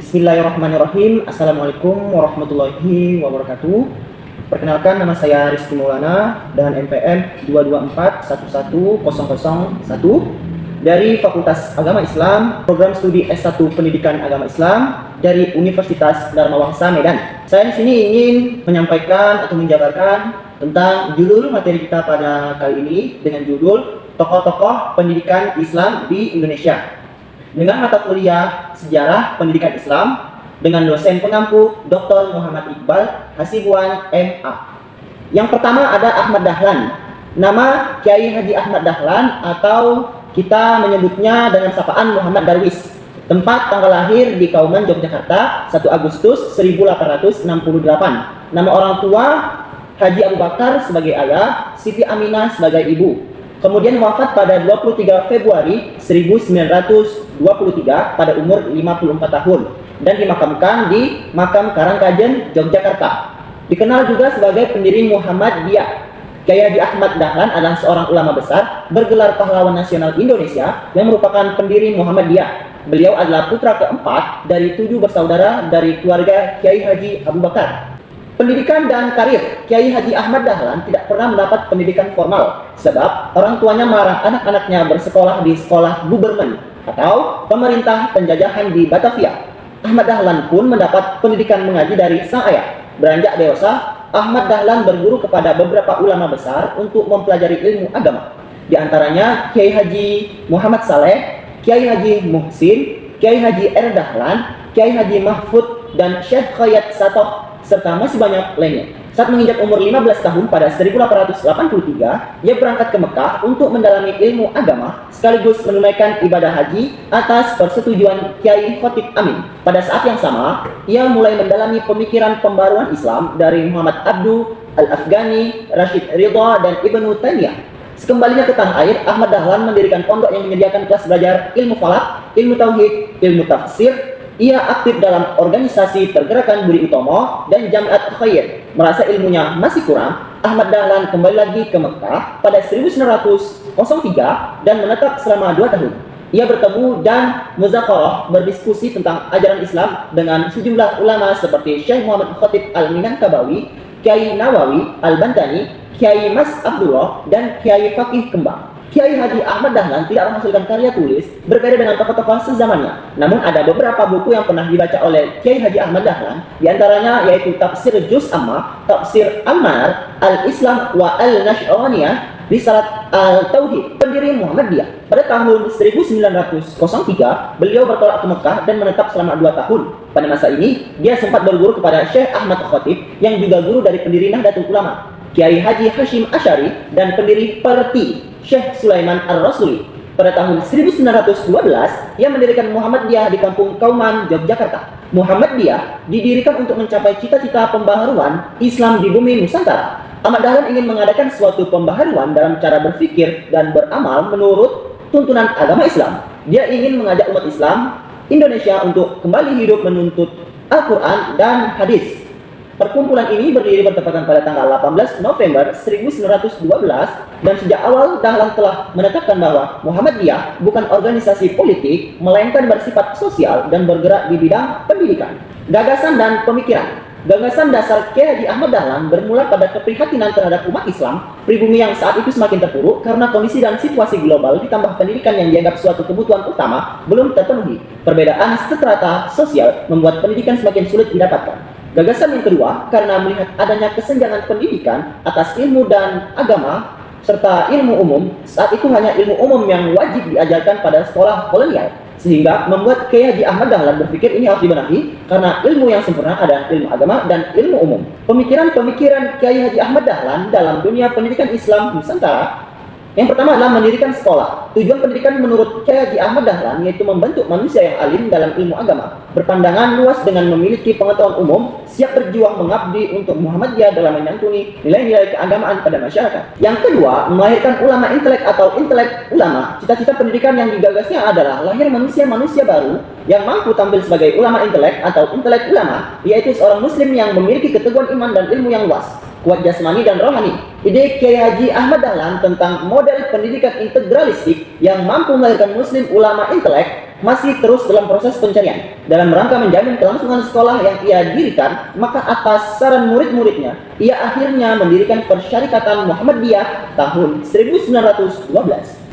Bismillahirrahmanirrahim. Assalamualaikum warahmatullahi wabarakatuh. Perkenalkan, nama saya Rizky Maulana dan NPM 224110001 dari Fakultas Agama Islam, Program Studi S1 Pendidikan Agama Islam dari Universitas Dharma Wangsa Medan. Saya di sini ingin menyampaikan atau menjabarkan tentang judul materi kita pada kali ini dengan judul Tokoh-tokoh Pendidikan Islam di Indonesia, dengan mata kuliah Sejarah Pendidikan Islam dengan dosen pengampu Dr. Muhammad Iqbal Hasibuan MA. Yang pertama ada Ahmad Dahlan. Nama Kiai Haji Ahmad Dahlan atau kita menyebutnya dengan sapaan Muhammad Darwis. Tempat tanggal lahir di Kauman, Yogyakarta, 1 Agustus 1868. Nama orang tua Haji Abu Bakar sebagai ayah, Siti Aminah sebagai ibu. Kemudian wafat pada 23 Februari 1923 pada umur 54 tahun dan dimakamkan di Makam Karangkajen, Yogyakarta. Dikenal juga sebagai pendiri Muhammadiyah. Kiai Haji Ahmad Dahlan adalah seorang ulama besar bergelar pahlawan nasional Indonesia yang merupakan pendiri Muhammadiyah. Beliau adalah putra keempat dari 7 bersaudara dari keluarga Kiai Haji Abu Bakar. Pendidikan dan karir. Kiai Haji Ahmad Dahlan tidak pernah mendapat pendidikan formal sebab orang tuanya melarang anak-anaknya bersekolah di sekolah Gubermen atau pemerintah penjajahan di Batavia. Ahmad Dahlan pun mendapat pendidikan mengaji dari sang ayah. Beranjak dewasa, Ahmad Dahlan berguru kepada beberapa ulama besar untuk mempelajari ilmu agama. Di antaranya Kiai Haji Muhammad Saleh, Kiai Haji Muhsin, Kiai Haji R. Dahlan, Kiai Haji Mahfud, dan Syekh Khayat Satoh, serta masih banyak lainnya. Saat menginjak umur 15 tahun pada 1883, ia berangkat ke Mekah untuk mendalami ilmu agama sekaligus menunaikan ibadah haji atas persetujuan Kiai Khotib Amin. Pada saat yang sama, ia mulai mendalami pemikiran pembaruan Islam dari Muhammad Abduh, Al-Afghani, Rashid Ridha, dan Ibnu Taimiyah. Sekembalinya ke tanah air, Ahmad Dahlan mendirikan pondok yang menyediakan kelas belajar ilmu falak, ilmu tauhid, ilmu tafsir. Ia aktif dalam organisasi Pergerakan Budi Utomo dan Jamiat Khair. Merasa ilmunya masih kurang, Ahmad Dahlan kembali lagi ke Mekah pada 1903 dan menetap selama 2 tahun. Ia bertemu dan muzakarah berdiskusi tentang ajaran Islam dengan sejumlah ulama seperti Syekh Muhammad Khatib Al-Minangkabawi, Kiai Nawawi Al-Bantani, Kiai Mas Abdullah, dan Kiai Fakih Kembang. Kiai Haji Ahmad Dahlan tidak menghasilkan karya tulis berbeda dengan tokoh-tokoh sezamannya. Namun ada beberapa buku yang pernah dibaca oleh Kiai Haji Ahmad Dahlan, diantaranya yaitu Tafsir Juz Amma, Tafsir Ammar, Al-Islam wa Al-Nash'aniyah, Risalat Al-Tauhid, pendiri Muhammadiyah. Pada tahun 1903, beliau bertolak ke Mekah dan menetap selama 2 tahun. Pada masa ini, dia sempat berguru kepada Syekh Ahmad Khatib yang juga guru dari pendiri Nahdlatul Ulama, Kiai Haji Hashim Asy'ari, dan pendiri Perti Syekh Sulaiman Ar-Rasuli. Pada tahun 1912, ia mendirikan Muhammadiyah di Kampung Kauman, Yogyakarta. Muhammadiyah didirikan untuk mencapai cita-cita pembaharuan Islam di bumi Nusantara. Ahmad Dahlan ingin mengadakan suatu pembaharuan dalam cara berpikir dan beramal menurut tuntunan agama Islam. Dia ingin mengajak umat Islam Indonesia untuk kembali hidup menuntut Al-Quran dan hadis. Perkumpulan ini berdiri bertepatan pada tanggal 18 November 1912 dan sejak awal Dahlan telah menetapkan bahwa Muhammadiyah bukan organisasi politik melainkan bersifat sosial dan bergerak di bidang pendidikan. Gagasan dan pemikiran. Gagasan dasar Kiai Haji Ahmad Dahlan bermula pada keprihatinan terhadap umat Islam pribumi yang saat itu semakin terpuruk karena kondisi dan situasi global ditambah pendidikan yang dianggap suatu kebutuhan utama belum terpenuhi. Perbedaan strata sosial membuat pendidikan semakin sulit didapatkan. Gagasan yang kedua, karena melihat adanya kesenjangan pendidikan atas ilmu dan agama serta ilmu umum, saat itu hanya ilmu umum yang wajib diajarkan pada sekolah kolonial, sehingga membuat Kiai Haji Ahmad Dahlan berpikir ini harus dibenahi karena ilmu yang sempurna adalah ilmu agama dan ilmu umum. Pemikiran-pemikiran Kiai Haji Ahmad Dahlan dalam dunia pendidikan Islam Nusantara. Yang pertama adalah mendirikan sekolah. Tujuan pendidikan menurut Kiai Haji Ahmad Dahlan yaitu membentuk manusia yang alim dalam ilmu agama, berpandangan luas dengan memiliki pengetahuan umum, siap berjuang mengabdi untuk Muhammadiyah dalam menyantuni nilai-nilai keagamaan pada masyarakat. Yang kedua, melahirkan ulama intelek atau intelek ulama. Cita-cita pendidikan yang digagasnya adalah lahir manusia-manusia baru yang mampu tampil sebagai ulama intelek atau intelek ulama, yaitu seorang muslim yang memiliki keteguhan iman dan ilmu yang luas. kuat jasmani dan rohani. Ide Kiai Haji Ahmad Dahlan tentang model pendidikan integralistik yang mampu melahirkan muslim ulama intelek masih terus dalam proses pencarian. Dalam rangka menjamin kelangsungan sekolah yang ia dirikan, maka atas saran murid-muridnya, ia akhirnya mendirikan Persyarikatan Muhammadiyah tahun 1912.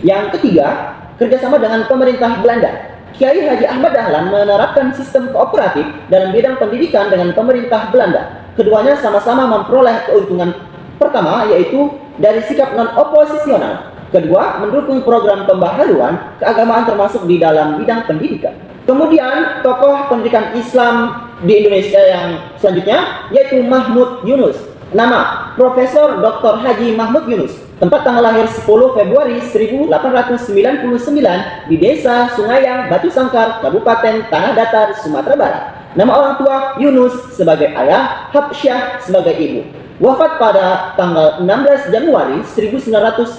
Yang ketiga, kerjasama dengan pemerintah Belanda. Kiai Haji Ahmad Dahlan menerapkan sistem kooperatif dalam bidang pendidikan dengan pemerintah Belanda. Keduanya sama-sama memperoleh keuntungan. Pertama, yaitu dari sikap non-oposisional. Kedua, mendukung program pembaharuan keagamaan termasuk di dalam bidang pendidikan. Kemudian, tokoh pendidikan Islam di Indonesia yang selanjutnya yaitu Mahmud Yunus. Nama, Profesor Dr. Haji Mahmud Yunus. Tempat tanggal lahir 10 Februari 1899 di Desa Sungayang, Batu Sangkar, Kabupaten Tanah Datar, Sumatera Barat. Nama orang tua Yunus sebagai ayah, Habsyah sebagai ibu. Wafat pada tanggal 16 Januari 1982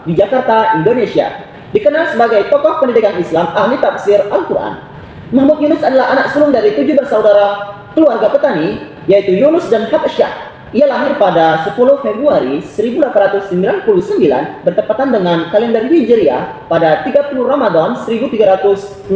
di Jakarta, Indonesia. Dikenal sebagai tokoh pendidikan Islam, ahli tafsir Al-Quran. Mahmud Yunus adalah anak sulung dari 7 bersaudara keluarga petani, yaitu Yunus dan Habsyah. Ia lahir pada 10 Februari 1899 bertepatan dengan kalender Hijriah pada 30 Ramadan 1316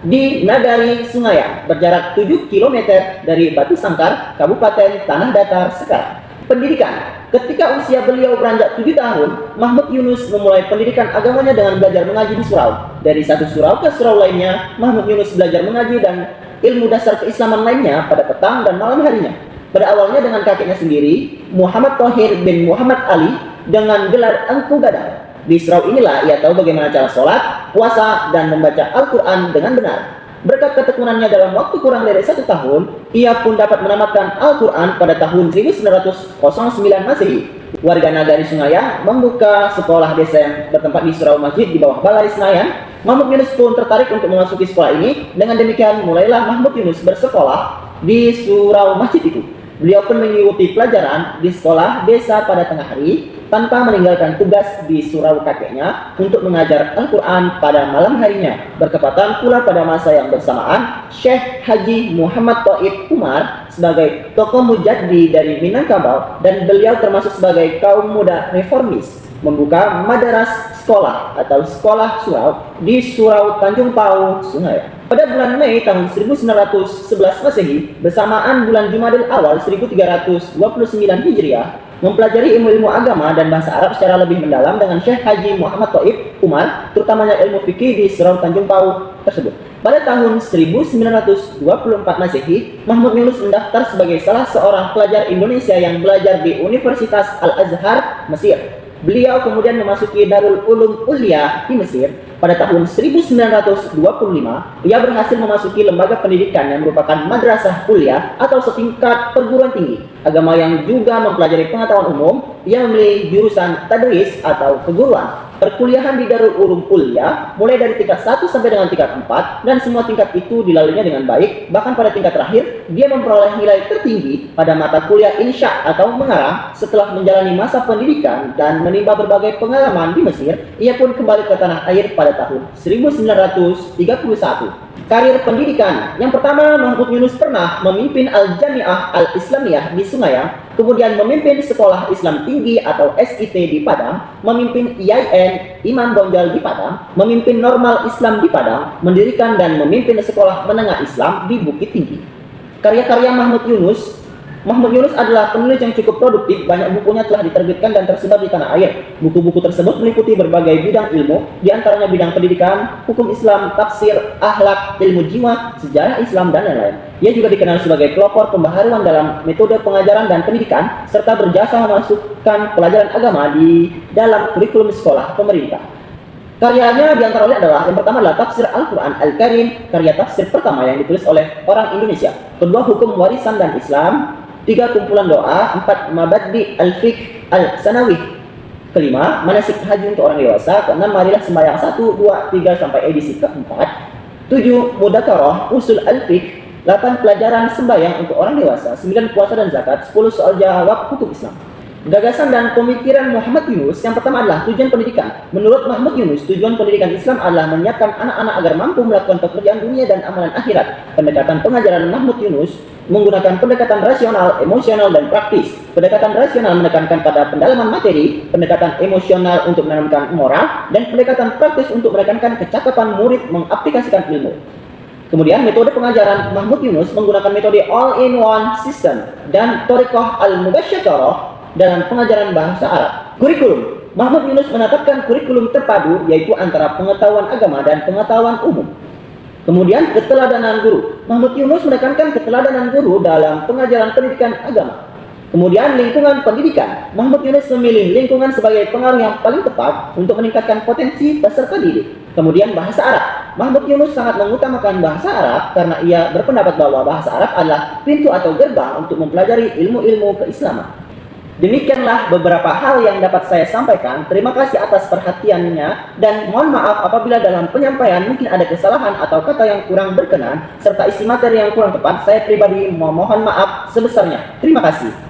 di Nagari Sungayang, berjarak 7 km dari Batu Sangkar, Kabupaten Tanah Datar sekarang. Pendidikan. Ketika usia beliau beranjak 7 tahun, Mahmud Yunus memulai pendidikan agamanya dengan belajar mengaji di surau. Dari satu surau ke surau lainnya, Mahmud Yunus belajar mengaji dan ilmu dasar keislaman lainnya pada petang dan malam harinya. Pada awalnya dengan kakeknya sendiri, Muhammad Thohir bin Muhammad Ali, dengan gelar Engku Gadang. Di surau inilah ia tahu bagaimana cara sholat, puasa, dan membaca Al-Quran dengan benar. Berkat ketekunannya dalam waktu kurang dari 1 tahun, ia pun dapat menamatkan Al-Quran pada tahun 1909 Masehi. Warga Nagari Sungayang membuka sekolah desa yang bertempat di surau masjid di bawah Balai Senayan. Mahmud Yunus pun tertarik untuk memasuki sekolah ini. Dengan demikian, mulailah Mahmud Yunus bersekolah di surau masjid itu. Beliau pun mengikuti pelajaran di sekolah desa pada tengah hari tanpa meninggalkan tugas di surau kakeknya untuk mengajar Al-Quran pada malam harinya. Bertepatan pula pada masa yang bersamaan, Syekh Haji Muhammad Taib Umar sebagai tokoh mujaddi dari Minangkabau dan beliau termasuk sebagai kaum muda reformis membuka madaras sekolah atau sekolah surau di Surau Tanjung Pau, Sungayang. Pada bulan Mei tahun 1911 Masehi, bersamaan bulan Jumadil Awal 1329 Hijriah, mempelajari ilmu-ilmu agama dan bahasa Arab secara lebih mendalam dengan Syekh Haji Muhammad Taib Umar, terutamanya ilmu fikih di Surau Tanjung Pau tersebut. Pada tahun 1924 Masehi, Mahmud Yunus mendaftar sebagai salah seorang pelajar Indonesia yang belajar di Universitas Al-Azhar, Mesir. Beliau kemudian memasuki Darul Ulum Ulia di Mesir. Pada tahun 1925, ia berhasil memasuki lembaga pendidikan yang merupakan madrasah kuliah atau setingkat perguruan tinggi agama yang juga mempelajari pengetahuan umum. Ia memilih jurusan tadris atau keguruan. Perkuliahan di Darul Ulum Ulia mulai dari tingkat 1 sampai dengan tingkat 4 dan semua tingkat itu dilaluinya dengan baik. Bahkan pada tingkat terakhir, dia memperoleh nilai tertinggi pada mata kuliah insya atau mengarang. Setelah menjalani masa pendidikan dan menimba berbagai pengalaman di Mesir, ia pun kembali ke tanah air pada tahun 1931. Karir pendidikan. Yang pertama, Mahmud Yunus pernah memimpin Al-Jami'ah Al-Islamiyah di Sungayang, kemudian memimpin Sekolah Islam Tinggi atau SIT di Padang, memimpin IAIN Imam Bonjol di Padang, memimpin Normal Islam di Padang, mendirikan dan memimpin Sekolah Menengah Islam di Bukit Tinggi. Karya-karya Mahmud Yunus adalah penulis yang cukup produktif. Banyak bukunya telah diterbitkan dan tersebar di tanah air. Buku-buku tersebut meliputi berbagai bidang ilmu, di antaranya bidang pendidikan, hukum Islam, tafsir, akhlak, ilmu jiwa, sejarah Islam, dan lain-lain. Ia juga dikenal sebagai pelopor pembaharuan dalam metode pengajaran dan pendidikan, serta berjasa memasukkan pelajaran agama di dalam kurikulum sekolah pemerintah. Karyanya diantara adalah, yang pertama adalah Tafsir Al-Quran Al-Karim, karya tafsir pertama yang ditulis oleh orang Indonesia. Kedua, Hukum Warisan dan Islam. 3, Kumpulan Doa. 4, Mabadi Al-Fiqh Al-Sanawi. Kelima, Manasik Haji untuk orang dewasa. Keenam, Marilah Sembahyang 1, 2, 3 sampai edisi keempat. 7, Mudzakarah Usul Al-Fiqh. 8, Pelajaran Sembahyang untuk orang dewasa. 9, Puasa dan Zakat. 10, Soal Jawab Hukum Islam. Gagasan dan pemikiran Muhammad Yunus yang pertama adalah tujuan pendidikan. Menurut Muhammad Yunus, tujuan pendidikan Islam adalah menyiapkan anak-anak agar mampu melakukan pekerjaan dunia dan amalan akhirat. Pendekatan pengajaran Muhammad Yunus menggunakan pendekatan rasional, emosional, dan praktis. Pendekatan rasional menekankan pada pendalaman materi, pendekatan emosional untuk menanamkan moral, dan pendekatan praktis untuk menekankan kecakapan murid mengaplikasikan ilmu. Kemudian metode pengajaran Muhammad Yunus menggunakan metode all-in-one system dan thariqah al-mubasyatarah dalam pengajaran bahasa Arab. Kurikulum. Muhammad Yunus menetapkan kurikulum terpadu yaitu antara pengetahuan agama dan pengetahuan umum. Kemudian keteladanan guru. Muhammad Yunus menekankan keteladanan guru dalam pengajaran pendidikan agama. Kemudian lingkungan pendidikan. Muhammad Yunus memilih lingkungan sebagai pengaruh yang paling tepat untuk meningkatkan potensi peserta didik. Kemudian bahasa Arab. Muhammad Yunus sangat mengutamakan bahasa Arab karena ia berpendapat bahwa bahasa Arab adalah pintu atau gerbang untuk mempelajari ilmu-ilmu keislaman. Demikianlah beberapa hal yang dapat saya sampaikan. Terima kasih atas perhatiannya dan mohon maaf apabila dalam penyampaian mungkin ada kesalahan atau kata yang kurang berkenan serta isi materi yang kurang tepat. Saya pribadi memohon maaf sebesarnya. Terima kasih.